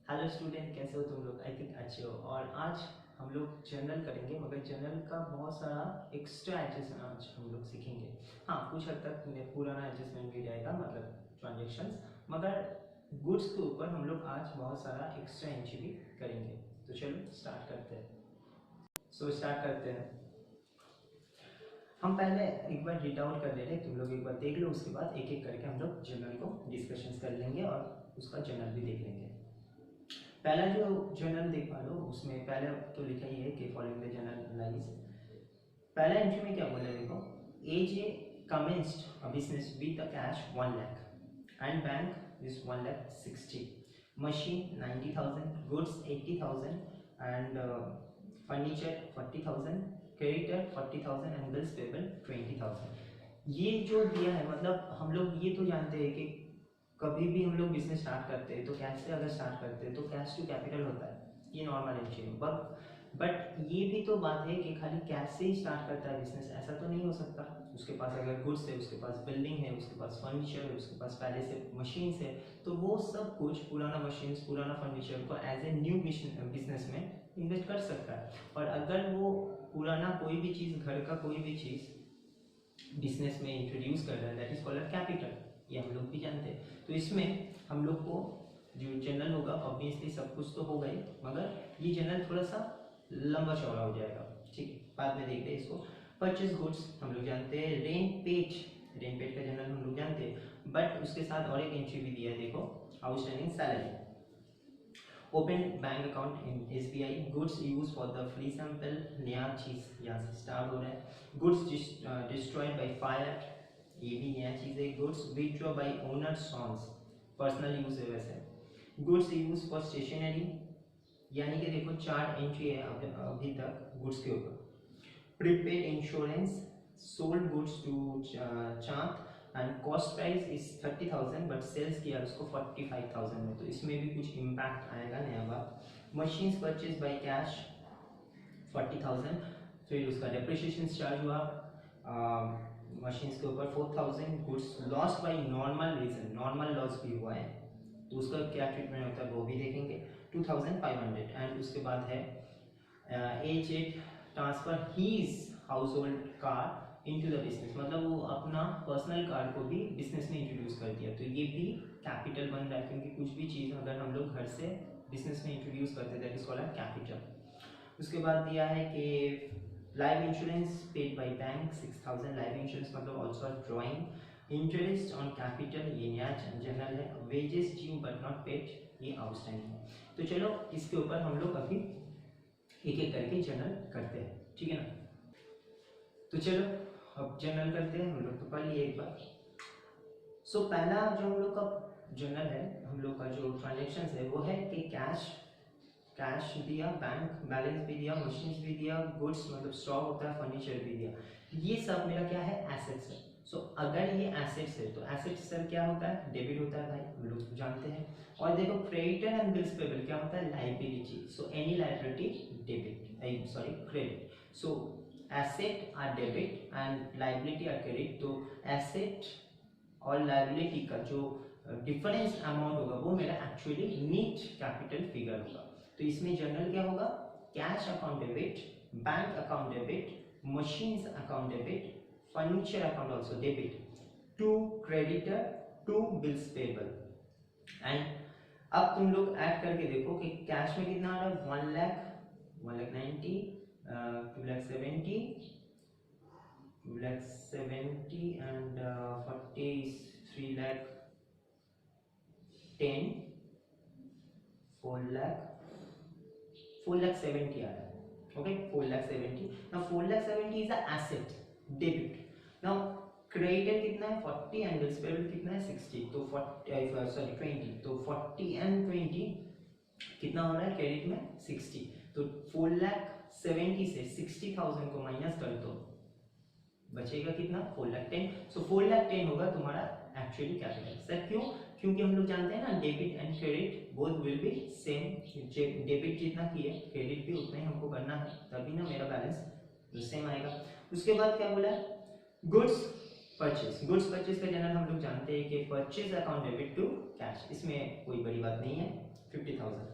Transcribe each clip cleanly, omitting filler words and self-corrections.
Hello student, कैसे हो तुम लोग? आई थिंक अच्छे हो। और आज हम लोग जर्नल करेंगे, मगर जर्नल का बहुत सारा एक्स्ट्रा एडजस्टमेंट आज हम लोग सीखेंगे। हाँ, कुछ हद तक पुराना एडजस्टमेंट भी रहेगा, मतलब ट्रांजेक्शन्स, मगर गुड्स के ऊपर हम लोग आज बहुत सारा एक्स्ट्रा एंट्री भी करेंगे। तो चलो स्टार्ट करते हैं। स्टार्ट करते हैं। हम पहले एक बार रीड आउट कर ले रहे, तुम लोग एक बार देख लो, उसके बाद एक एक करके हम लोग जर्नल को डिस्कशंस कर लेंगे और उसका जर्नल भी देख लेंगे। पहला जो जर्नल देख पा लो, उसमें पहले तो लिखा ही है कि फॉलोइंग द जर्नल लाइज। पहला एंट्री में क्या बोला देखो, as a commenced a business with a cash 1 lakh and bank is 1 lakh 60, machine 90,000, goods 80,000 and furniture 40,000, creditor 40,000 and bills payable 20,000। ये जो दिया है, मतलब हम लोग ये तो जानते हैं कि कभी भी हम लोग बिजनेस स्टार्ट करते हैं तो कैश से अगर स्टार्ट करते हैं तो कैश टू कैपिटल होता है, ये नॉर्मल एंट्री है। बट ये भी तो बात है कि खाली कैश से ही स्टार्ट करता है बिजनेस, ऐसा तो नहीं हो सकता। उसके पास अगर गुड्स है, उसके पास बिल्डिंग है, उसके पास फर्नीचर है, उसके पास पहले से मशीन्स है, तो वो सब कुछ पुराना मशीन्स, पुराना फर्नीचर को एज ए न्यू बिजनेस में इन्वेस्ट कर सकता है। और अगर वो पुराना कोई भी चीज़, घर का कोई भी चीज़ बिजनेस में इंट्रोड्यूस कर रहा है, दैट इज कॉल्ड कैपिटल, ये हम लोग भी जानते हैं। तो इसमें हम लोग को जो जनरल होगा, ऑब्वियसली सब कुछ तो होगा ही, मगर ये जनरल थोड़ा सा लंबा चौड़ा हो जाएगा, ठीक है, बाद में देखते हैं इसको। परचेज गुड्स हम लोग जानते हैं, रेंट पेड का जनरल हम लोग जानते हैं, बट उसके साथ और एक एंट्री भी दिया है, देखो, outstanding salary. Open bank account in SBI, goods use for the free sample, नया चीज यहाँ से स्टार्ट हो रहा है। गुड्स डिस्ट्रॉयड बाय फायर, ये भी नया चीज है। Goods withdraw by owner sons, personal use है वैसे। गुड्स यूज फॉर स्टेशनरी, यानी कि देखो 4 एंट्री है अभी तक गुड्स के ऊपर। Prepaid insurance, sold goods to Chand and cost price is 30,000 but sales किया उसको 45,000 में, तो इसमें भी कुछ इम्पैक्ट आएगा, नया बात। मशीन्स परचेज बाय कैश 40,000, फिर उसका डेप्रिसिएशन चार्ज हुआ मशीन्स के ऊपर 4,000। Goods lost by normal reason, normal loss भी हुआ है, तो उसका क्या ट्रीटमेंट होता है वो भी देखेंगे, 2,500। एंड उसके बाद है aged transfer his household car into the business, मतलब वो अपना पर्सनल कार को भी बिजनेस में इंट्रोड्यूस कर दिया, तो ये भी कैपिटल बन रहा है, क्योंकि कुछ भी चीज़ अगर हम लोग घर से बिजनेस में इंट्रोड्यूस करते हैं, दैट इज कॉल्ड कैपिटल। उसके बाद दिया है कि life insurance paid by bank 6,000, life insurance मतलब also drawing. Interest on capital, ये नया जनरल है। Wages due but not paid, ये आउटस्टैंडिंग है। तो चलो इसके ऊपर हम लोग अभी एक एक करके जनरल करते हैं, ठीक है ना। तो चलो अब जनरल करते हैं, हम लोग तो पढ़ लिए एक बार। पहला जो हम लोग का जनरल है, हम लोग का जो ट्रांजेक्शन है वो है कि कैश दिया, बैंक बैलेंस भी दिया, मशीन्स भी दिया, गुड्स मतलब स्टॉक होता है, फर्नीचर भी दिया। ये सब मेरा क्या है, एसेट्स है। अगर ये एसेट्स है तो एसेट्स सर क्या होता है, डेबिट होता है भाई, हम लोग जानते हैं। और देखो क्रेडिटर एंड बिल्स पेबल क्या होता है, liability. Any liability debit, sorry credit. Asset are debit and liability are credit. तो एसेट और लाइबिलिटी का जो डिफरेंस अमाउंट होगा वो मेरा एक्चुअली नीट कैपिटल फिगर होगा। तो इसमें जनरल क्या होगा, cash account debit, bank account debit, machines account debit, furniture account also debit, to creditor, to bills payable. And अब तुम लोग ऐड करके देखो कि कैश में कितना आ रहा है, 1 लाख, 1,90,000, 2,70,000, 2,70,000 एंड 40 is 3,10,000, 4,70,000 आ रहा है, okay, 4,70,000। now 4,70,000 is a asset debit. now creditor कितना है 40 एंड बिल्स पेबल कितना है 60, तो 20, तो 40 एंड 20 कितना हो रहा है क्रेडिट में 60, तो 4,70,000 से 60,000 को माइनस कर दो, बचेगा कितना 4,10,000। 4,10,000 होगा तुम्हारा एक्चुअली कैपिटल। सर क्यों, क्योंकि हम लोग जानते हैं ना debit and credit both will be same, debit जितना किए क्रेडिट भी उतना ही हमको करना है, तभी ना मेरा बैलेंस सेम आएगा। उसके बाद क्या बोला, गुड्स परचेज का जनरल हम लोग जानते हैं कि purchase account debit to cash, इसमें कोई बड़ी बात नहीं है, 50,000।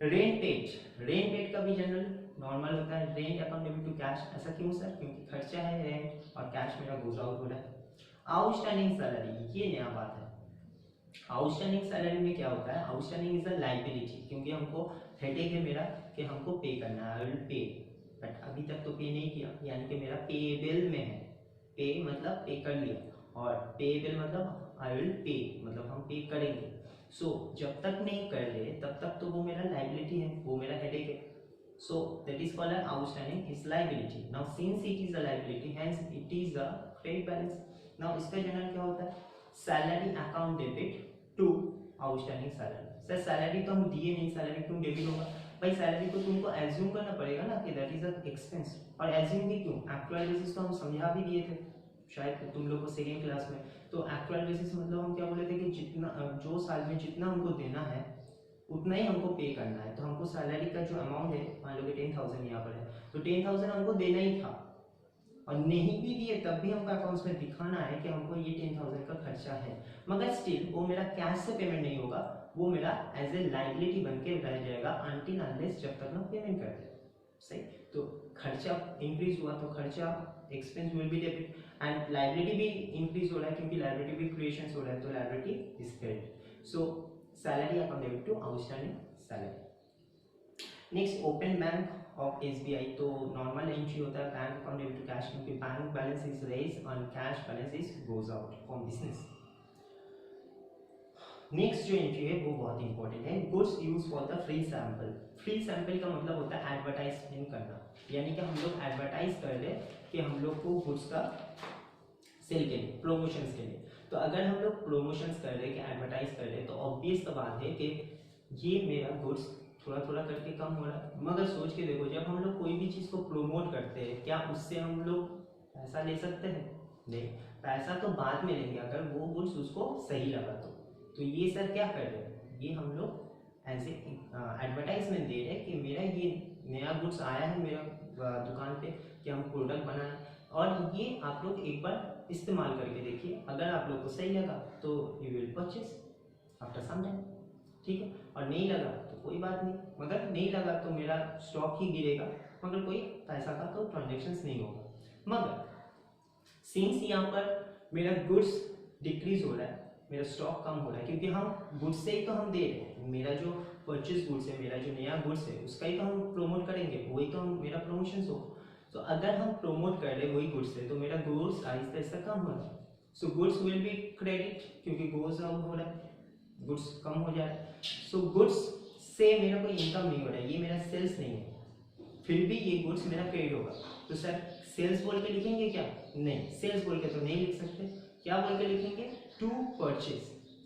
रेंट पेड का भी जनरल नॉर्मल होता है, rent account debit to cash. ऐसा क्यों सर? क्योंकि खर्चा है रेंट और कैश मेरा गोज आउट हो रहा है। आउटस्टैंडिंग सैलरी, ये नया बात है। आउटस्टैंडिंग सैलरी में क्या होता है? आउटस्टैंडिंग इज अ लाइबिलिटी, क्योंकि हमको हेडेक है मेरा कि हमको पे करना है, आई विल पे, बट अभी तक तो पे नहीं किया, यानी कि मेरा पेएबल में है। पे मतलब पे कर लिया, और पेएबल मतलब आई विल पे, मतलब हम पे करेंगे। सो जब तक नहीं कर रहे तब तक तो वो मेरा लाइबिलिटी है, वो मेरा हेडेक है। So that is called an outstanding is liability. Now since it is a liability, hence it is a credit balance. Now इसका जनरल क्या होता है? Salary account debit to outstanding salary. Sir salary तो हम दिए नहीं, salary क्यों debit होगा? भाई सैलरी को तुमको एज्यूम करना पड़ेगा ना कि दैट इज अ एक्सपेंस, और एज्यूम भी क्यों? एक्चुअल बेसिस तो हम समझा भी दिए थे शायद तुम लोग को सेकेंड क्लास में। तो एक्चुअल बेसिस मतलब हम क्या बोले थे कि जितना जो साल में जितना हमको देना है उतना ही हमको पे करना है। तो हमको सैलरी का जो अमाउंट है, मान लो कि 10,000 यहाँ पर है, तो 10,000 हमको देना ही था, और नहीं भी दिए तब भी हमको अकाउंट्स में दिखाना है कि हमको ये 10,000 का खर्चा है, मगर स्टिल वो मेरा कैश से पेमेंट नहीं होगा, वो मेरा एज ए लाइबिलिटी बन के रह जाएगा अनटिल अनलेस जब तक मैं पेमेंट कर दे। सही, तो खर्चा इंक्रीज हुआ तो खर्चा expense will be debit, and liability भी इंक्रीज हो रहा है क्योंकि लाइबिलिटी भी क्रिएशन हो रहा है, तो liability is credit. So salary account debit to outstanding salary. Next open bank of SBI, तो नॉर्मल एंट्री होता है bank account debit to cash, क्योंकि बैंक बैलेंस इज रेज और cash balance is goes out from business. Next जो entry है वो बहुत important है, goods use for the free sample. Free sample का मतलब होता है एडवर्टाइजमेंट करना, यानी कि हम लोग एडवर्टाइज कर रहे कि हम लोग को गुड्स का सेल के लिए, प्रमोशंस के लिए। तो अगर हम लोग प्रमोशंस कर रहे हैं कि एडवर्टाइज कर रहे हैं, तो ऑब्वियस सा बात है कि ये मेरा गुड्स थोड़ा थोड़ा करके कम हो रहा है। मगर सोच के देखो, जब हम लोग कोई भी चीज़ को प्रमोट करते हैं, क्या उससे हम लोग पैसा ले सकते हैं? नहीं, पैसा तो बाद में लेंगे अगर वो गुड्स उसको सही लगा तो ये सर क्या कर रहे हैं? ये हम लोग एज ए एडवर्टाइजमेंट दे रहे हैं कि मेरा ये नया गुड्स आया है मेरा दुकान पे, कि हम प्रोडक्ट बनाए, और ये आप लोग एक बार इस्तेमाल करके देखिए, अगर आप लोग को सही लगा तो you will purchase after some time, ठीक है, और नहीं लगा तो कोई बात नहीं, मगर नहीं लगा तो मेरा स्टॉक ही गिरेगा, मगर कोई पैसा का तो ट्रांजेक्शन्स नहीं होगा। मगर सिंस यहाँ पर मेरा गुड्स डिक्रीज हो रहा है, मेरा स्टॉक कम हो रहा है, क्योंकि हम गुड्स से ही तो हम दे रहे हैं, मेरा जो परचेज गुड्स है, मेरा जो नया गुड्स है उसका ही तो हम प्रोमोट करेंगे, वही तो हम मेरा प्रमोशन हो। तो अगर हम प्रोमोट कर रहे हैं वही गुड्स है, तो मेरा गुड्स आहिस्ता आहिस्ता कम हो रहा है। So goods will be credit, क्योंकि गोज आउट हो रहा है, गुड्स कम हो जा रहा है। सो गुड्स से मेरा कोई इनकम नहीं हो रहा है, ये मेरा सेल्स नहीं है, फिर भी ये गुड्स मेरा क्रेडिट होगा। तो सर सेल्स बोल के लिखेंगे क्या? नहीं, सेल्स बोल के तो नहीं लिख सकते, क्या बोल के लिखेंगे? To purchase.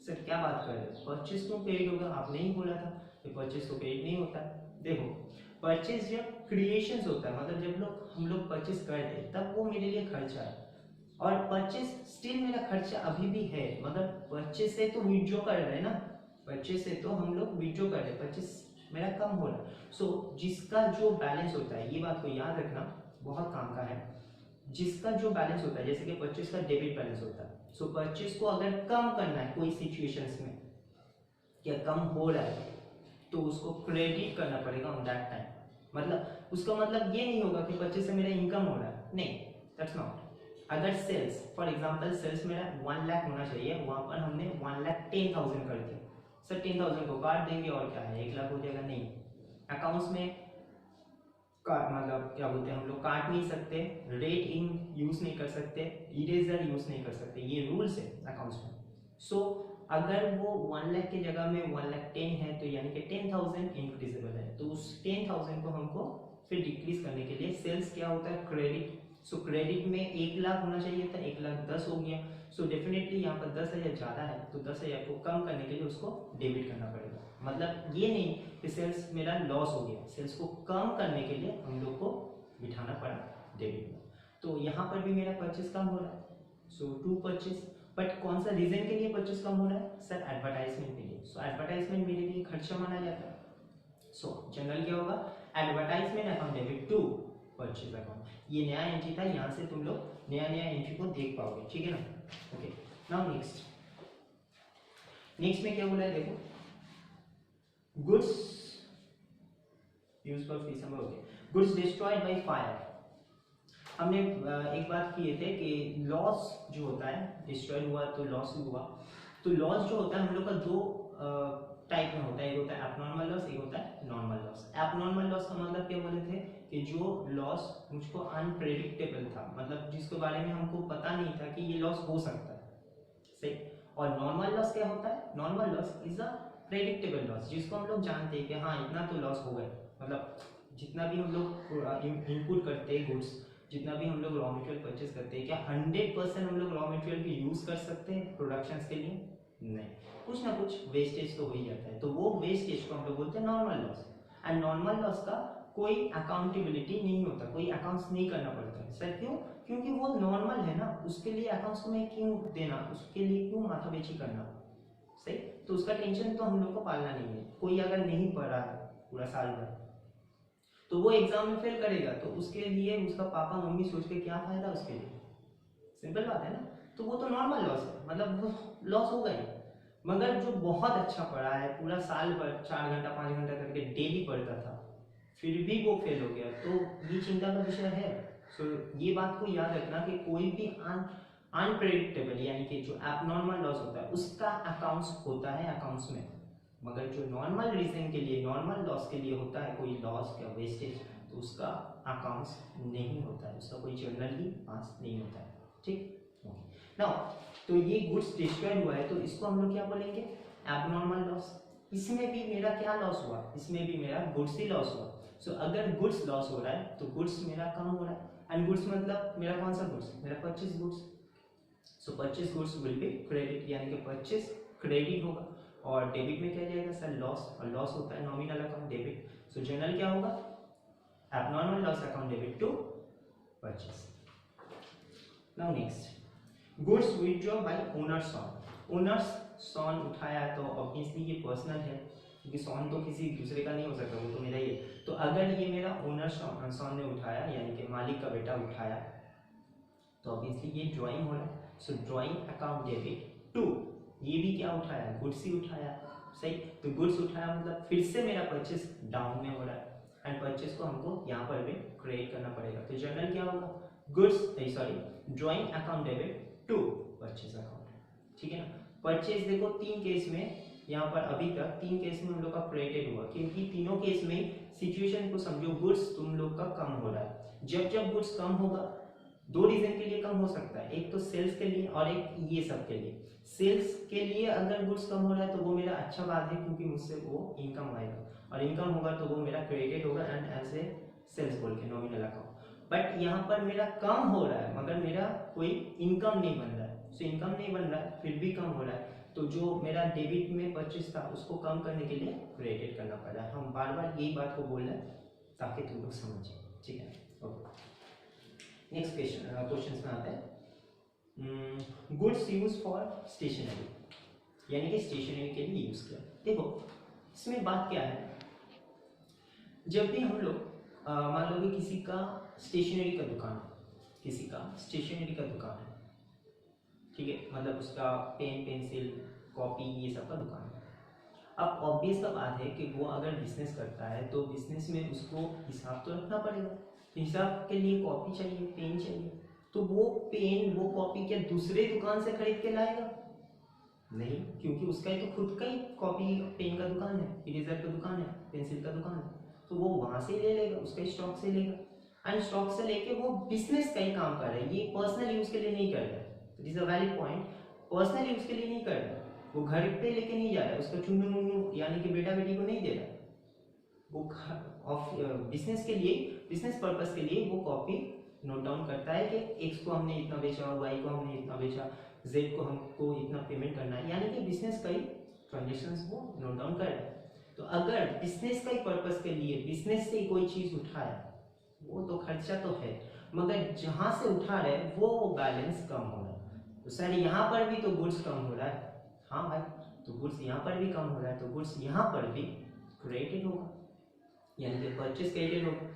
सर क्या बात कर रहे हो, परचेज तो क्रेडिट होगा, आपने ही बोला था कि परचेज तो क्रेडिट नहीं होता है। देखो परचेज जब क्रिएशंस होता है, मतलब जब हम लोग परचेज करते हैं तब वो मेरे लिए खर्चा है, और परचेज स्टिल मेरा खर्चा अभी भी है, मगर परचेज से तो विड्रॉ कर रहे हैं ना, परचेज से तो हम लोग विड्रॉ कर रहे हैं, परचेज मेरा कम हो रहा है। सो जिसका जो बैलेंस होता है, ये बात को याद रखना, बहुत काम का है, जिसका जो बैलेंस होता है, जैसे कि परचेज का डेबिट बैलेंस होता है, सो परचेज को अगर कम करना है कोई सिचुएशंस में, क्या कम हो रहा है, तो उसको क्रेडिट करना पड़ेगा ऑन दैट टाइम। मतलब उसका मतलब ये नहीं होगा कि परचेज से मेरा इनकम हो रहा है, नहीं, दैट्स नॉट। अगर सेल्स फॉर एग्जांपल सेल्स मेरा 1 लाख होना चाहिए, वहां पर हमने 1,10,000 कर दिया, सर 10,000 को काट देंगे और क्या है 1 लाख हो जाएगा? नहीं, अकाउंट्स में मतलब क्या बोलते हैं हम लोग, काट नहीं सकते, रेट इन यूज नहीं कर सकते, इरेजर यूज नहीं कर सकते, ये रूल्स है अकाउंट्स में। सो अगर वो 1 लाख की जगह में 1,10,000 है, तो यानी कि 10,000 इंक्रीजेबल है, तो उस 10,000 को हमको फिर डिक्रीज करने के लिए सेल्स क्या होता है? क्रेडिट। सो क्रेडिट में 1 लाख होना चाहिए था, 1,10,000 हो गया, सो डेफिनेटली यहाँ पर 10,000 ज़्यादा है, तो 10,000 को कम करने के लिए उसको डेबिट करना पड़ेगा। मतलब ये नहीं कि सेल्स मेरा लॉस हो गया, सेल्स को कम करने के लिए हम लोग को बिठाना पड़ा डेबिट में। तो यहाँ पर भी मेरा परचेज कम हो रहा है, सो टू परचेज, बट कौन सा रीजन के लिए परचेज कम हो रहा है? सर एडवर्टाइजमेंट के लिए। सो एडवर्टाइजमेंट मेरे लिए खर्चा माना जाता है। सो जनरल क्या होगा? Advertisement account debit to purchase account. ये नया एंट्री था, यहाँ से तुम लोग नया नया एंट्री को देख पाओगे, ठीक है ना? ओके, नाउ नेक्स्ट में क्या बोला है देखो, goods use for free summer okay. Goods destroyed by fire, हमने एक बात किए थे कि लॉस जो होता है, डिस्ट्रॉयड हुआ तो लॉस हुआ, तो लॉस जो होता है हम लोग का दो टाइप में होता है, एक होता है एबनॉर्मल लॉस, एक होता है नॉर्मल लॉस। एबनॉर्मल लॉस का मतलब क्या बोले थे कि जो लॉस मुझको अनप्रेडिक्टेबल था, मतलब जिसके बारे में हमको पता नहीं था कि ये लॉस हो सकता है, सही। और नॉर्मल लॉस क्या होता है, normal loss is a predictable loss, जिसको हम लोग जानते हैं कि हाँ इतना तो लॉस होगा, मतलब जितना भी हम लोग इनपुट करते हैं गुड्स, जितना भी हम लोग रॉ मटेरियल परचेस करते हैं, क्या 100% हम लोग रॉ मटेरियल की यूज कर सकते हैं प्रोडक्शन के लिए? नहीं, कुछ ना कुछ वेस्टेज तो हो ही जाता है, तो वो वेस्टेज को हम लोग बोलते हैं normal loss. And normal loss का कोई अकाउंटेबिलिटी नहीं होता, कोई अकाउंट्स नहीं करना पड़ता है। सर क्यों? क्योंकि वो नॉर्मल है ना, उसके लिए अकाउंट्स में क्यों देना, उसके लिए क्यों माथापेची करना, सही। तो उसका टेंशन तो हम लोग को पालना नहीं है। कोई अगर नहीं पढ़ा है पूरा साल भर तो वो एग्जाम में फेल करेगा, तो उसके लिए उसका पापा मम्मी सोच के क्या फायदा उसके लिए, सिंपल बात है ना। तो वो तो नॉर्मल लॉस है, मतलब वो लॉस होगा ही। मगर जो बहुत अच्छा पढ़ा है, पूरा साल भर 4 घंटा 5 घंटा करके डेली पढ़ता था, फिर भी वो फेल हो गया, तो ये चिंता का विषय है। सो ये बात को याद रखना कि कोई भी अनप्रेडिक्टेबल यानी कि जो एबनॉर्मल लॉस होता है उसका अकाउंट्स होता है अकाउंट्स में, मगर जो नॉर्मल रीजन के लिए, नॉर्मल लॉस के लिए होता है कोई लॉस या वेस्टेज, तो उसका अकाउंट्स नहीं होता है, उसका कोई जर्नल ही पास नहीं होता है, ठीक। नाउ तो ये गुड्स डिस्ट्रॉयड हुआ है, तो इसको हम लोग क्या बोलेंगे, एबनॉर्मल लॉस। इसमें भी मेरा क्या लॉस हुआ, इसमें भी मेरा गुड्स ही लॉस हुआ। सो अगर गुड्स लॉस हो रहा है तो गुड्स मेरा कम हो रहा है, एंड गुड्स मतलब मेरा कौन सा गुड्स, मेरा purchase goods. So purchase goods will be credit, यानी कि परचेज क्रेडिट होगा, और डेबिट में क्या जाएगा सर, लॉस, और लॉस होता है nominal account debit. So journal क्या होगा, abnormal loss account debit to purchase. Now next, goods withdraw by owners on. Owners son उठाया तो ऑब्वियसली ये पर्सनल है, क्योंकि सॉन तो किसी दूसरे का नहीं हो सकता, वो तो मेरा ही है। तो अगर ये मेरा ओनर सॉन ने उठाया, यानी कि मालिक का बेटा उठाया, तो ऑब्वियसली ये ड्राइंग हो रहा है। So drawing account debit to, ये भी क्या उठाया, गुड्स ही उठाया, सही। तो गुड्स उठाया मतलब फिर से मेरा परचेस डाउन में हो रहा है, एंड परचेस को हमको यहाँ पर भी क्रिएट करना पड़ेगा। तो जनरल क्या होगा, goods sorry drawing account debit to purchase account, ठीक है ना। परचेज देखो 3 केस में, यहाँ पर अभी तक 3 केस में हम लोग का क्रिएटेड हुआ, क्योंकि तीनों केस में सिचुएशन को समझो, गुड्स तुम लोग का कम हो रहा है। जब जब गुड्स कम होगा, 2 रीजन के लिए कम हो सकता है, एक तो सेल्स के लिए और एक ये सब के लिए। सेल्स के लिए अगर गुड्स कम हो रहा है तो वो मेरा अच्छा बात है, क्योंकि मुझसे वो इनकम आएगा, और इनकम होगा तो वो मेरा क्रेडिट होगा एंड एज ए सेल्स बोल के नॉमिनल अकाउंट। बट यहाँ पर मेरा कम हो रहा है, मगर मेरा कोई इनकम नहीं बन रहा है। सो इनकम नहीं बन रहा है, फिर भी कम हो रहा है, तो जो मेरा डेबिट में परचेस था उसको कम करने के लिए क्रेडिट करना पड़ रहा है। हम बार बार यही बात को बोल रहे हैं ताकि तुम लोग समझे, ठीक है। ओके, नेक्स्ट क्वेश्चन में आते हैं। गुड्स यूज फॉर स्टेशनरी, यानी कि स्टेशनरी के लिए यूज किया। देखो इसमें बात क्या है, जब भी हम लोग मान लो कि किसी का स्टेशनरी का दुकान है, किसी का स्टेशनरी का दुकान है, ठीक है, मतलब उसका पेन पेंसिल कॉपी ये सब का दुकान है। अब ऑब्वियस सा बात है कि वो अगर बिजनेस करता है तो बिजनेस में उसको हिसाब तो रखना पड़ेगा, तो हिसाब के लिए कॉपी चाहिए, पेन चाहिए, तो वो पेन वो कॉपी क्या दूसरे दुकान से खरीद के लाएगा? नहीं, क्योंकि उसका ही तो खुद का ही कॉपी पेन का दुकान है, इरेजर का दुकान है, पेंसिल का दुकान है, तो वो वहां से ले लेगा, उसका ही स्टॉक से लेगा, एंड स्टॉक से लेके वो बिजनेस का ही काम कर रहा है, ये पर्सनल यूज के लिए नहीं कर रहा है। It is a valid point, personal use के लिए नहीं कर रहा है, वो घर पे लेके नहीं जा रहा है, उसका चुन्नू मुन्नू यानी कि बेटा बेटी को नहीं दे रहा, वो बिजनेस के लिए, बिजनेस पर्पस के लिए वो कॉपी नोट डाउन करता है कि एक्स को हमने इतना बेचा, वाई को हमने इतना बेचा, जेड को हमको इतना पेमेंट करना है, यानी कि बिजनेस का ही ट्रांजेक्शंस वो नोट डाउन कर रहा है। तो अगर बिजनेस का ही पर्पस के लिए बिजनेस से कोई चीज उठाया, वो तो खर्चा तो है, मगर जहां से उठा रहे वो बैलेंस कम हो रहा है। तो सर यहाँ पर भी तो गुड्स कम हो रहा है, हाँ भाई, तो गुड्स यहाँ पर भी कम हो रहा है, तो गुड्स यहाँ पर भी क्रेडिट होगा, यानी कि परचेस क्रेडिट होगा,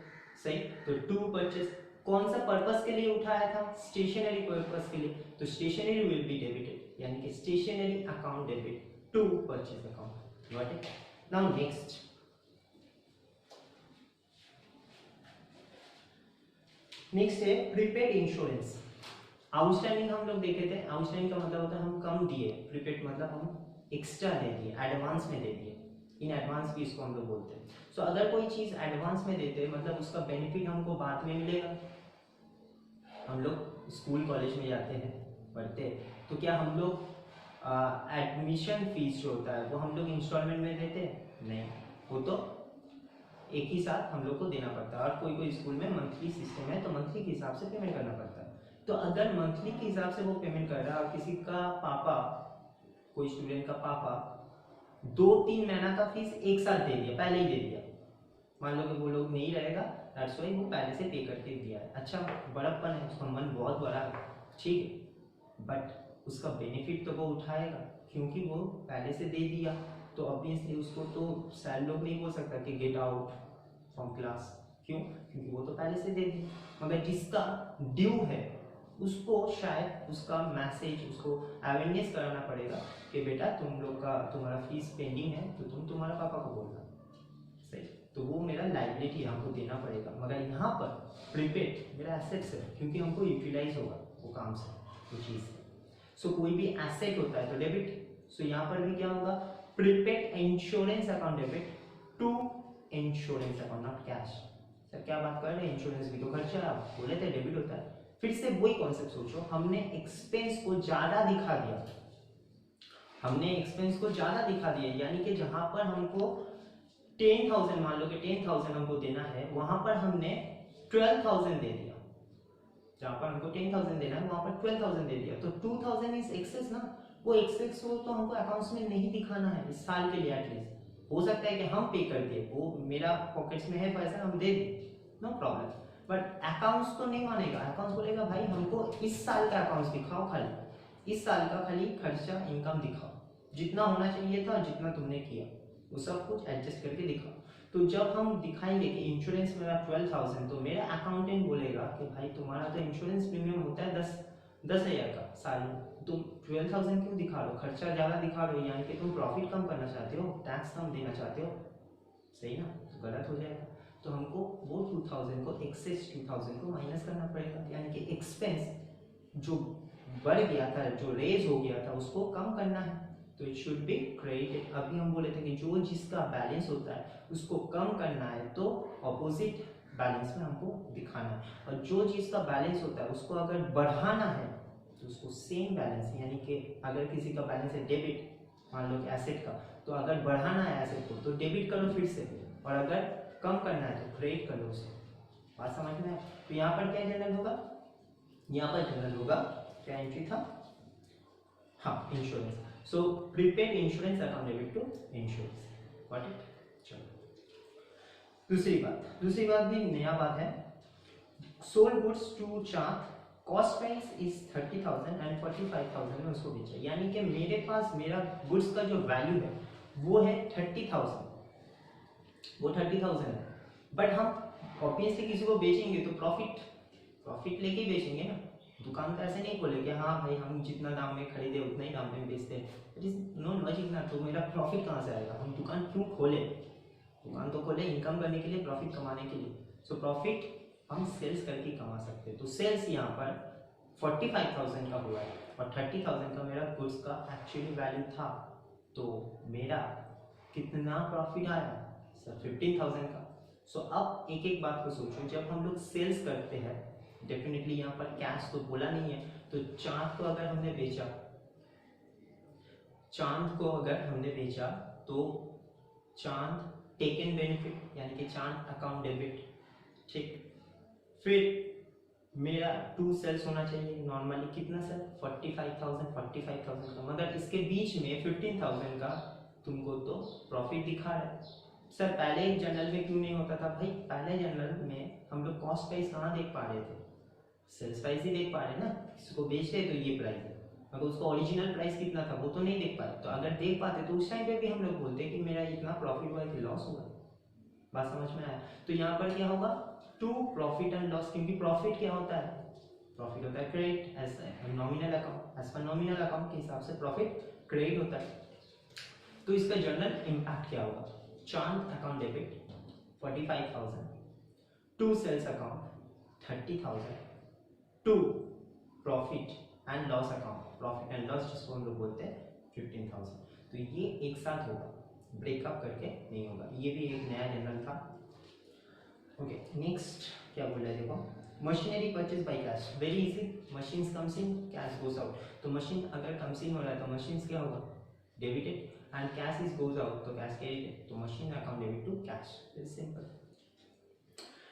सही। तो टू परचेस कौन सा पर्पस के लिए उठाया था, स्टेशनरी पर्पस के लिए, तो स्टेशनरी विल बी डेबिटेड, यानी कि stationery account debit to purchase account. Got it? Now next, next है प्रीपेड इंश्योरेंस। आउटस्टैंडिंग हम लोग देखे थे, आउटस्टैंडिंग का मतलब होता है हम कम दिए, प्रीपेड मतलब हम एक्स्ट्रा दे दिए, एडवांस में दे दिए, इन एडवांस भी इसको हम लोग बोलते हैं। सो अगर कोई चीज एडवांस में देते हैं मतलब उसका बेनिफिट हमको बाद में मिलेगा। हम लोग स्कूल कॉलेज में जाते हैं पढ़ते हैं, तो क्या हम लोग एडमिशन फीस जो होता है वो हम लोग इंस्टॉलमेंट में देते हैं? नहीं, वो तो एक ही साथ हम लोग को देना पड़ता है। और कोई कोई स्कूल में मंथली सिस्टम है तो मंथली के हिसाब से पेमेंट करना पड़ता है। तो अगर मंथली के हिसाब से वो पेमेंट कर रहा है और किसी का पापा, कोई स्टूडेंट का पापा 2-3 महीना का फीस एक साथ दे दिया, पहले ही दे दिया, मान लो कि वो लोग नहीं रहेगा, दैट्स व्हाई वो पहले से पे करके दिया है। अच्छा, बड़प्पन है, उसका मन बहुत बड़ा है, ठीक है, बट उसका बेनिफिट तो वो उठाएगा क्योंकि वो पहले से दे दिया। तो ऑब्वियसली उसको तो सैल लोग नहीं बोल सकता कि गेट आउट फ्रॉम क्लास, क्यों? क्योंकि वो तो पहले से दे दिया। मगर जिसका ड्यू है उसको शायद उसका मैसेज, उसको अवेयरनेस कराना पड़ेगा कि बेटा तुम लोग का तुम्हारा फीस पेंडिंग है तो तुम तुम्हारा पापा को बोलना, सही, तो वो मेरा लाइबिलिटी हमको देना पड़ेगा। मगर यहाँ पर प्रीपेड मेरा एसेट्स है क्योंकि हमको यूटिलाइज होगा वो काम से, वो चीज़। सो कोई भी एसेट होता है तो डेबिट। सो यहाँ पर भी क्या होगा, prepaid insurance account debit to insurance account, not cash. Sir क्या बात कर रहे हैं, इंश्योरेंस भी तो खर्चा है, आप बोले थे डेबिट होता है। फिर से वही कॉन्सेप्ट सोचो, हमने एक्सपेंस को ज्यादा दिखा दिया, हमने एक्सपेंस को ज्यादा दिखा दिया, यानी कि जहां पर हमको 10,000, मान लो कि 10,000 हमको देना है, वहां पर हमने 12,000 दे दिया। जहां पर हमको 10,000 देना है वहां पर 12,000 दे दिया, तो 2,000 इज एक्सेस ना। वो एक्सेस हो तो हमको अकाउंट्स में नहीं दिखाना है इस साल के लिए एटलीस्ट। हो सकता है कि हम पे कर दिए, वो मेरा पॉकेट्स में है पैसा, हम दे दें, नो प्रॉब्लम, बट अकाउंट्स तो नहीं मानेगा। अकाउंट्स बोलेगा भाई हमको इस साल का अकाउंट्स दिखाओ, खाली इस साल का खाली खर्चा इनकम दिखाओ, जितना होना चाहिए था जितना तुमने किया वो सब कुछ एडजस्ट करके दिखाओ। तो जब हम दिखाएंगे कि इंश्योरेंस मेरा 12,000, तो मेरा अकाउंटेंट बोलेगा कि भाई तुम्हारा तो इंश्योरेंस प्रीमियम होता है 10,000 का साल में, तुम 12,000 क्यों दिखा रहे हो, खर्चा ज़्यादा दिखा रहे हो, यानी कि तुम प्रॉफिट कम करना चाहते हो, टैक्स कम देना चाहते हो, सही ना? तो गलत हो जाएगा। तो हमको वो 2,000 को, एक्सेस 2,000 को माइनस करना पड़ेगा, यानी कि एक्सपेंस जो बढ़ गया था, जो रेज हो गया था, उसको कम करना है। तो इट शुड बी क्रेडिटेड। अभी हम बोले थे कि जो जिसका बैलेंस होता है उसको कम करना है तो ऑपोजिट बैलेंस में हमको दिखाना है, और जो जिसका बैलेंस होता है उसको अगर बढ़ाना है तो उसको सेम बैलेंस, यानी कि अगर किसी का बैलेंस है डेबिट, मान लो कि एसेट का, तो अगर बढ़ाना है एसेट को तो डेबिट करो फिर से, और अगर कम करना है तो क्रेडिट कर लो उसे। बात समझ में आए? तो यहाँ पर क्या जनरल होगा, यहाँ पर जनरल होगा, क्या एंट्री था, हाँ insurance. So prepaid insurance account debit to insurance, got it? चलो दूसरी बात भी नया बात है, sold goods to Chand, cost price is 30,000 and 45,000 में उसको बेचा, यानी कि मेरे पास मेरा गुड्स का जो वैल्यू है वो है 30,000, वो 30,000 है, बट हम ऑब्वियसली किसी को बेचेंगे तो प्रॉफिट लेके ही बेचेंगे ना। दुकान तो ऐसे नहीं बोले कि हाँ भाई हम जितना दाम में खरीदे उतना ही दाम में बेचते हैं, इट इज नो लॉजिक ना। तो मेरा प्रॉफिट कहाँ से आएगा, हम दुकान क्यों खोले, दुकान तो खोले इनकम करने के लिए, प्रॉफिट कमाने के लिए। सो प्रॉफिट हम सेल्स करके कमा सकते हैं। तो सेल्स यहाँ पर 45,000 का हुआ है और 30,000 का मेरा गुड्स का एक्चुअली वैल्यू था, तो मेरा कितना प्रॉफिट आया सर, 15,000 का। सो अब एक एक बात को सोचो, जब हम लोग सेल्स करते हैं डेफिनेटली यहाँ पर कैश तो बोला नहीं है, तो चांद को अगर हमने बेचा, तो चांद टेकन बेनिफिट, यानी कि चांद अकाउंट डेबिट, ठीक। फिर मेरा 2 सेल्स होना चाहिए नॉर्मली, कितना सर 45,000 का, मगर इसके बीच में 15,000 का तुमको तो प्रॉफिट दिखा रहा है। सर पहले जनरल में क्यों नहीं होता था भाई, पहले जनरल में हम लोग कॉस्ट प्राइस कहाँ देख पा रहे थे, सेल्स प्राइस ही देख पा रहे ना, किसी को बेच रहे तो ये प्राइस है, अगर उसका ओरिजिनल प्राइस कितना था वो तो नहीं देख पाए। तो अगर देख पाते तो उस टाइम पे भी हम लोग बोलते कि मेरा इतना प्रॉफिट हुआ कि लॉस हुआ। बात समझ में आया? तो यहाँ पर क्या होगा, टू प्रॉफिट एंड लॉस, क्योंकि प्रॉफिट क्या होता है, प्रॉफिट होता है credit as nominal account, as per nominal account के हिसाब से प्रॉफिट क्रेडिट होता है। तो इसका जनरल इम्पैक्ट क्या होगा, Chand account debit 45,000, to sales account 30,000 to profit and loss account, profit and loss जिसको हम लोग बोलते हैं 15,000। तो ये एक साथ होगा, ब्रेकअप करके नहीं होगा। ये भी एक नया जनरल था। ओके, नेक्स्ट क्या बोल रहे देखो, machinery purchase by cash, very easy, machines comes in cash goes out. तो मशीन अगर कम्स इन हो रहा है तो मशीन्स क्या होगा, debited, and cash is goes out तो कैश क्रेडिटेड, तो machine account debit to cash, very simple.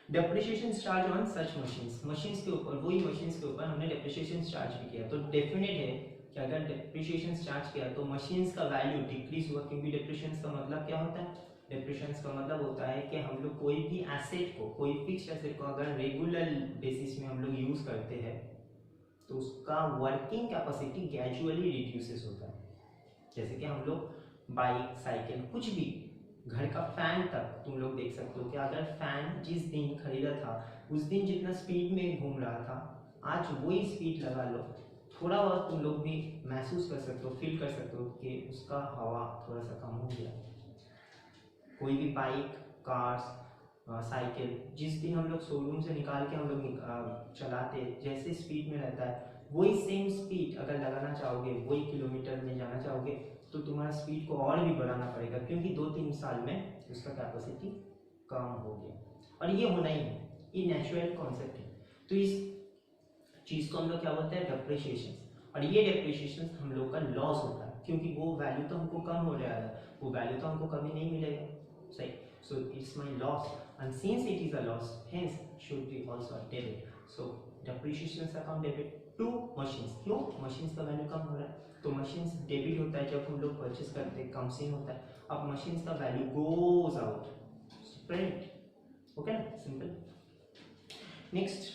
Depreciation charge on such machines, machines के ऊपर, वही मशीन्स के ऊपर हमने डेप्रिसिएशन चार्ज भी किया, तो डेफिनेट है कि अगर डेप्रिसिएशन चार्ज किया तो मशीन्स का वैल्यू डिक्रीज हुआ, क्योंकि डेप्रिसिएशन का मतलब क्या होता है, डेप्रिसिएशन का मतलब होता है कि हम लोग कोई भी एसेट को, कोई फिक्स्ड एसेट को अगर रेगुलर बेसिस में हम लोग यूज करते हैं तो उसका वर्किंग कैपेसिटी ग्रेजुअली रिड्यूसेस होता है। जैसे कि हम लोग बाइक, साइकिल, कुछ भी, घर का फैन तक तुम लोग देख सकते हो कि अगर फैन जिस दिन खरीदा था उस दिन जितना स्पीड में घूम रहा था, आज वही स्पीड लगा लो, थोड़ा बहुत तुम लोग भी महसूस कर सकते हो, फील कर सकते हो कि उसका हवा थोड़ा सा कम हो गया। कोई भी बाइक, कार्स, साइकिल, जिस दिन हम लोग शोरूम से निकाल के हम लोग चलाते, जैसे स्पीड में रहता है वही सेम स्पीड अगर लगाना चाहोगे, वही किलोमीटर में जाना चाहोगे तो तुम्हारा स्पीड को और भी बढ़ाना पड़ेगा, क्योंकि 2-3 साल में उसका कैपेसिटी कम हो गया। और ये होना ही है, ये नेचुरल कॉन्सेप्ट है। तो इस चीज़ को हम लोग क्या बोलते हैं, डेप्रिसिएशन। और ये डेप्रिसिएशन हम लोग का लॉस होता है, क्योंकि वो वैल्यू तो हमको कम हो रहा है, वो वैल्यू तो हमको कभी नहीं मिलेगा, सही। So it's my loss, and since it is a loss hence should be also a debit. So depreciation account debit to machines, क्यों, मशीन्स का वैल्यू कम हो रहा है तो मशीन्स डेबिट होता है जब हम लोग परचेस करते हैं, कम सेल होता है। अब मशीन्स का value goes out, spread, okay ना, simple. Next,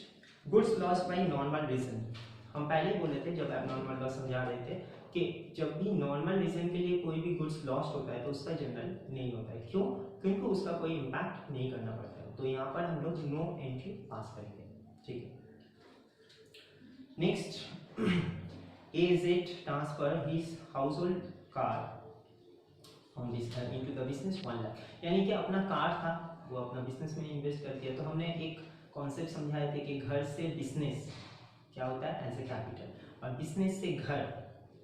goods loss by normal reason. हम पहले ही बोले थे जब एबनॉर्मल लॉस समझा रहे थे कि जब भी नॉर्मल रीजन के लिए कोई भी गुड्स लॉस्ट होता है तो उसका जनरल नहीं होता है, क्यों, क्योंकि उसका कोई इम्पैक्ट नहीं करना पड़ता है। तो यहाँ पर हम लोग नो एंट्री पास करेंगे, ठीक है। Next, AZ transfer his household car from into the business 1 lakh, यानी कि अपना कार था वो अपना बिजनेस में इन्वेस्ट कर दिया। तो हमने एक कॉन्सेप्ट समझाए थे कि घर से बिजनेस क्या होता है, एज ए कैपिटल, और बिजनेस से घर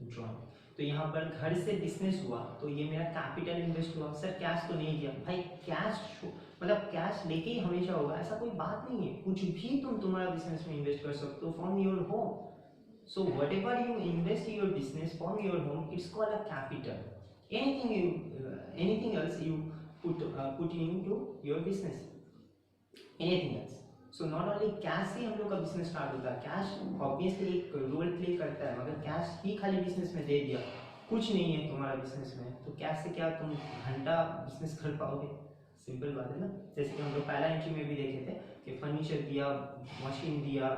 ड्रॉइंग। तो यहाँ पर घर से बिजनेस हुआ तो ये मेरा कैपिटल इन्वेस्ट हुआ। सर कैश तो नहीं दिया, भाई कैश मतलब कैश लेके ही हमेशा होगा ऐसा कोई बात नहीं है, कुछ भी तुम तुम्हारा बिजनेस में इन्वेस्ट कर सकते हो from your home. So whatever you invest in your business from your home, it's called a capital. Anything else you put into your business, anything else. So not only cash से हम लोग का business start होता है, cash obviously एक role play करता है, मगर cash ही खाली business में दे दिया, कुछ नहीं है तुम्हारा business में, तो cash से क्या तुम घंटा business कर पाओगे, सिंपल बात है ना। जैसे कि हम लोग पहला एंट्री में भी देखे थे कि फर्नीचर दिया, मशीन दिया,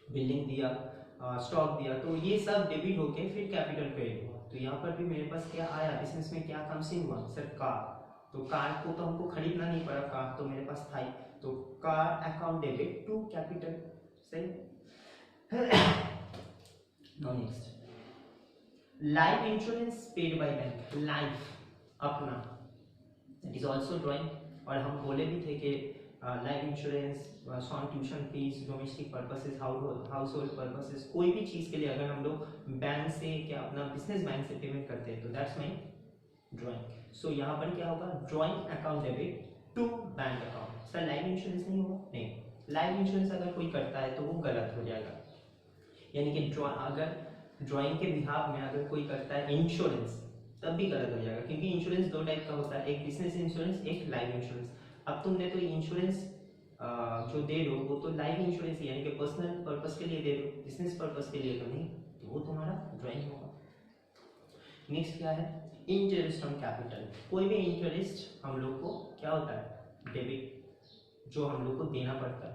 बिल्डिंग दिया, स्टॉक दिया, तो ये सब डेबिट होके फिर कैपिटल क्रेडिट हुआ। तो यहाँ पर भी मेरे पास क्या आया, बिजनेस में क्या कम इन हुआ, सर कार। तो कार को तो हमको खरीदना नहीं पड़ा, कार तो मेरे पास था ही, तो car account debit to capital, सही। Now next, life insurance paid by bank, life अपना, दैट इज आल्सो ड्राइंग। और हम बोले भी थे कि life insurance, tuition fees, domestic purposes, household purposes, कोई भी चीज़ के लिए अगर हम लोग बैंक से क्या अपना बिजनेस बैंक से पेमेंट करते हैं तो दैट्स माई ड्राइंग। सो यहाँ पर क्या होगा, drawing account debit to bank account. Sir life insurance नहीं होगा, नहीं, लाइफ इंश्योरेंस अगर कोई करता है तो वो गलत हो जाएगा, यानी कि अगर ड्राइंग के बिहाफ में अगर कोई करता है इंश्योरेंस तब भी गलत हो जाएगा, क्योंकि इंश्योरेंस दो टाइप का होता है, एक बिजनेस इंश्योरेंस, एक लाइफ इंश्योरेंस। अब तुमने तो इंश्योरेंस जो दे रहे हो वो तो लाइफ इंश्योरेंस यानी कि पर्सनल पर्पस के लिए दे रहे हो, बिजनेस पर्पस के लिए तो नहीं, तो वो तुम्हारा ड्राइंग होगा। नेक्स्ट क्या है, इंटरेस्ट ऑन कैपिटल। कोई भी इंटरेस्ट हम लोग को क्या होता है, डेबिट, जो हम लोग को देना पड़ता है,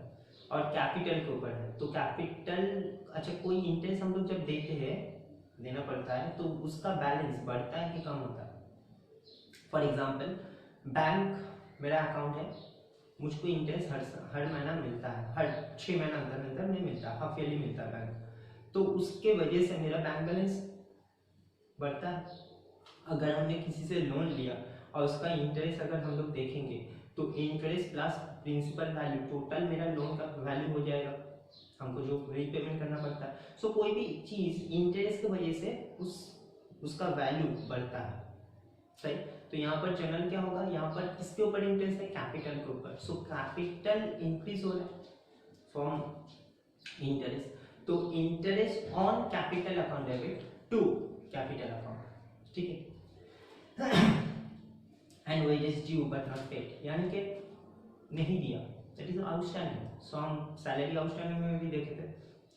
और कैपिटल के ऊपर है तो कैपिटल, अच्छा कोई इंटरेस्ट हम लोग जब देते हैं, देना पड़ता है, तो उसका बैलेंस बढ़ता है कि कम होता है। फॉर एग्जाम्पल, बैंक मेरा अकाउंट है, मुझको इंटरेस्ट हर महीना मिलता है, हर 6 महीना अंतर नहीं मिलता, हाफ ईयरली मिलता है बैंक, तो उसके वजह से मेरा बैंक बैलेंस बढ़ता है। अगर हमने किसी से लोन लिया और उसका इंटरेस्ट अगर हम लोग देखेंगे तो interest plus principal value, total मेरा लोन का वैल्यू हो जाएगा, हमको जो रीपेमेंट करना पड़ता है। सो कोई भी चीज इंटरेस्ट की वजह से उसका वैल्यू बढ़ता है, सही। तो यहाँ पर जनरल क्या होगा, यहाँ पर किसके ऊपर इंटरेस्ट है, कैपिटल के ऊपर। सो कैपिटल इंक्रीज हो रहा है फ्रॉम इंटरेस्ट, तो interest on capital account debit to capital account, ठीक है। And wages due but not paid, यानी कि नहीं दिया, दैट इज आउटस्टैंडिंग। सो हम सैलरी आउटस्टैंडिंग में भी देखे थे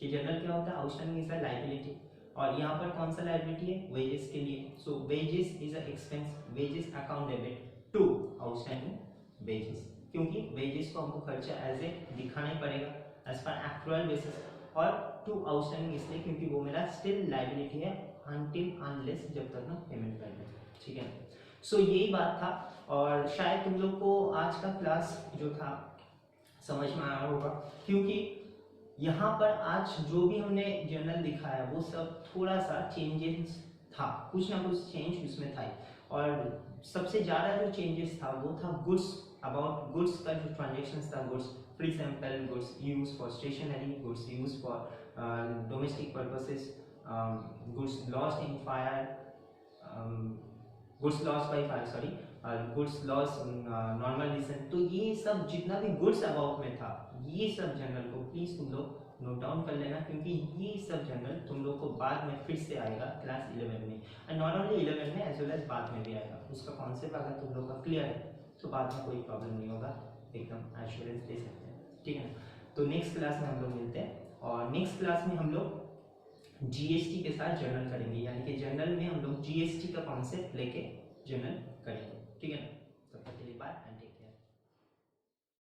कि जनरल क्या होता है, आउटस्टैंडिंग इज अ लायबिलिटी, और यहाँ पर कौन सा लायबिलिटी है, वेजेस के लिए। So wages is a expense, wages account debit to outstanding wages, क्योंकि वेजेस को हमको खर्चा एज ए दिखाना ही पड़ेगा एज पर एक्चुअल बेसिस, और टू आउटस्टैंडिंग इसलिए क्योंकि वो मेरा स्टिल लायबिलिटी है अनटिल अनलेस, जब तक मैं पेमेंट कर लूँ, ठीक है। सो यही बात था, और शायद तुम लोग को आज का क्लास जो था समझ में आया होगा, क्योंकि यहाँ पर आज जो भी हमने जर्नल दिखाया वो सब थोड़ा सा चेंजेस था, कुछ ना कुछ चेंज उसमें था, और सबसे ज़्यादा जो चेंजेस था वो था गुड्स, अबाउट गुड्स का जो ट्रांजेक्शन था, goods for example goods use for stationery, goods use for domestic purposes, goods lost in fire, goods loss by fire, sorry, goods loss normal reason. तो ये सब जितना भी गुड्स अबाउट में था, ये सब जनरल को प्लीज तुम लोग नोट डाउन कर लेना, क्योंकि ये सब जनरल तुम लोग को बाद में फिर से आएगा क्लास 11 में, एंड नॉट ओनली 11 में एज वेल एज बाद में भी आएगा। उसका कॉन्सेप्ट अगर तुम लोग का क्लियर है तो बाद में कोई प्रॉब्लम नहीं होगा, एकदम एश्योरेंस दे सकते हैं, ठीक है ना। तो नेक्स्ट क्लास में हम लोग मिलते हैं, और नेक्स्ट क्लास में हम लोग जीएसटी के साथ जर्नल करेंगे, यानी कि जर्नल में हम लोग जीएसटी का कॉन्सेप्ट लेके जर्नल करेंगे।